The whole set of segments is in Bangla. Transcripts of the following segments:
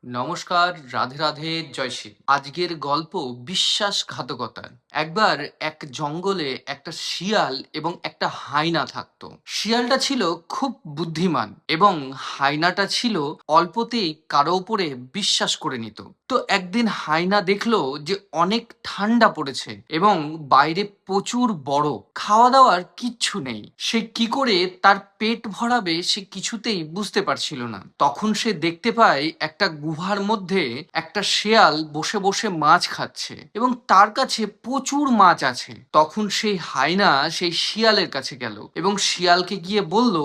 নমস্কার, রাধে রাধে, জয় শ্রী। আজকের গল্প বিশ্বাসঘাতকতার। একবার এক জঙ্গলে একটা শিয়াল এবং একটা হায়না থাকতো। শিয়ালটা ছিল খুব বুদ্ধিমান এবং হায়নাটা ছিল অল্পতেই কারো উপরে বিশ্বাস করে নিত। তো একদিন হায়না দেখলো যে অনেক ঠান্ডা পড়েছে এবং বাইরে প্রচুর বরফ, খাওয়া দাওয়ার কিচ্ছু নেই। সে কি করে তার পেট ভরাবে সে কিছুতেই বুঝতে পারছিল না। তখন সে দেখতে পায় একটা গুহার মধ্যে একটা শেয়াল বসে বসে মাছ খাচ্ছে এবং তার কাছে প্রচুর মাছ আছে। তখন সেই হায়না সেই শিয়ালের কাছে গেল এবং শিয়ালকে গিয়ে বলল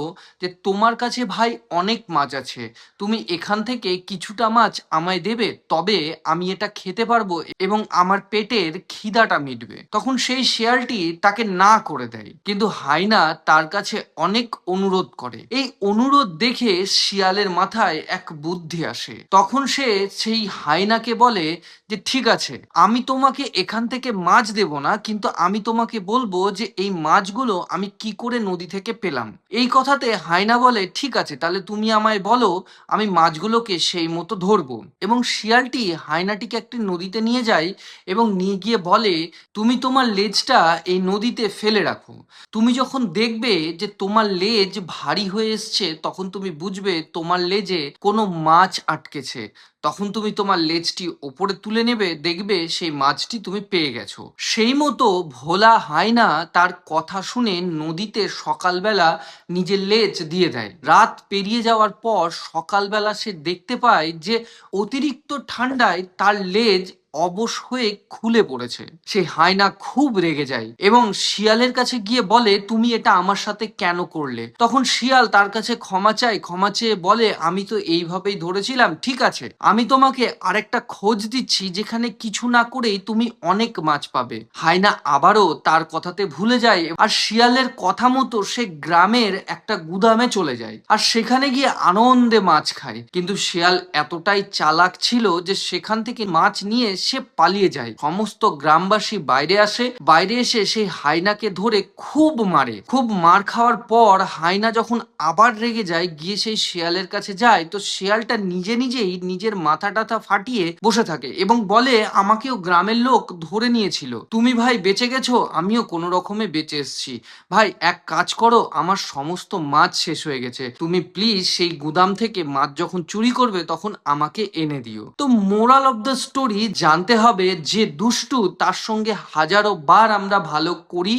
যে তোমার কাছে ভাই অনেক মাছ আছে, তুমি এখান থেকে কিছুটা মাছ আমায় দেবে, তবে আমি এটা খেতে পারবো এবং আমার পেটের খিদাটা মিটবে। তখন সেই শিয়ালটি তাকে না করে দেয়, কিন্তু হায়না তার কাছে অনেক অনুরোধ করে। এই অনুরোধ দেখে শিয়ালের মাথায় এক বুদ্ধি আসে। তখন সে সেই হায়নাকে বলে যে ঠিক আছে, আমি তোমাকে এখান থেকে মাছ দেব না, কিন্তু আমি তোমাকে বলবো যে এই মাছগুলো আমি কি করে নদী থেকে পেলাম। এই কথাতে হায়না বলে ঠিক আছে, তাহলে তুমি আমায় বলো, আমি মাছগুলোকে সেই মতো ধরবো। এবং শিয়ালটি হায়নাটিকে একটি নদীতে নিয়ে যায় এবং নিয়ে গিয়ে বলে তুমি তোমার লেজটা এই নদীতে ফেলে রাখো। তুমি যখন দেখবে যে তোমার লেজ ভারী হয়ে এসছে, তখন তুমি বুঝবে তোমার লেজে কোনো মাছ আটকেছে। তখন তুমি তোমার লেজটি ওপরে তুলে নেবে, দেখবে সেই মাছটি তুমি পেয়ে গেছো। সেই মতো ভোলা হায়না তার কথা শুনে নদীতে সকালবেলা নিজের লেজ দিয়ে দেয়। রাত পেরিয়ে যাওয়ার পর সকালবেলা সে দেখতে পায় যে অতিরিক্ত ঠান্ডায় তার লেজ অবশ হয়ে খুলে পড়েছে। সেই হায়না খুব রেগে যায় এবং শিয়ালের কাছে গিয়ে বলে তুমি এটা আমার সাথে কেন করলে। তখন শিয়াল তার কাছে ক্ষমা চায়, ক্ষমা চেয়ে বলে আমি তো এইভাবেই ধরেছিলাম, ঠিক আছে আমি তোমাকে আরেকটা খোঁজ দিচ্ছি যেখানে কিছু না করেই তুমি অনেক মাছ পাবে। হায়না আবারও তার কথাতে ভুলে যায় আর শিয়ালের কথা মতো সে গ্রামের একটা গুদামে চলে যায় আর সেখানে গিয়ে আনন্দে মাছ খায়। কিন্তু শিয়াল এতটাই চালাক ছিল যে সেখান থেকে মাছ নিয়ে সে পালিয়ে যায়। সমস্ত গ্রামবাসী বাইরে আসে, বাইরে এসে সেই হায়নাকে ধরে খুব মারে। খুব মার খাওয়ার পর হায়না যখন আবার রেগে যায়, গিয়ে সেই শিয়ালের কাছে যায়, তো শিয়ালটা নিজে নিজেই নিজের মাথা টাথা ফাটিয়ে বসে থাকে এবং বলে আমাকেও গ্রামের লোক ধরে নিয়েছিল, তুমি ভাই বেঁচে গেছো, আমিও কোনো রকমে বেঁচে এসেছি। ভাই এক কাজ করো, আমার সমস্ত মাছ শেষ হয়ে গেছে, তুমি প্লিজ সেই গুদাম থেকে মাছ যখন চুরি করবে তখন আমাকে এনে দিও। তো মোরাল অফ দ্য স্টোরি, জানতে হবে যে দুষ্টু তার সঙ্গে হাজারো বার আমরা ভালো করি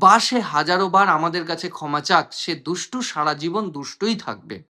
বা সে হাজারো বার আমাদের কাছে ক্ষমা চাক, সে দুষ্টু সারা জীবন দুষ্টুই থাকবে।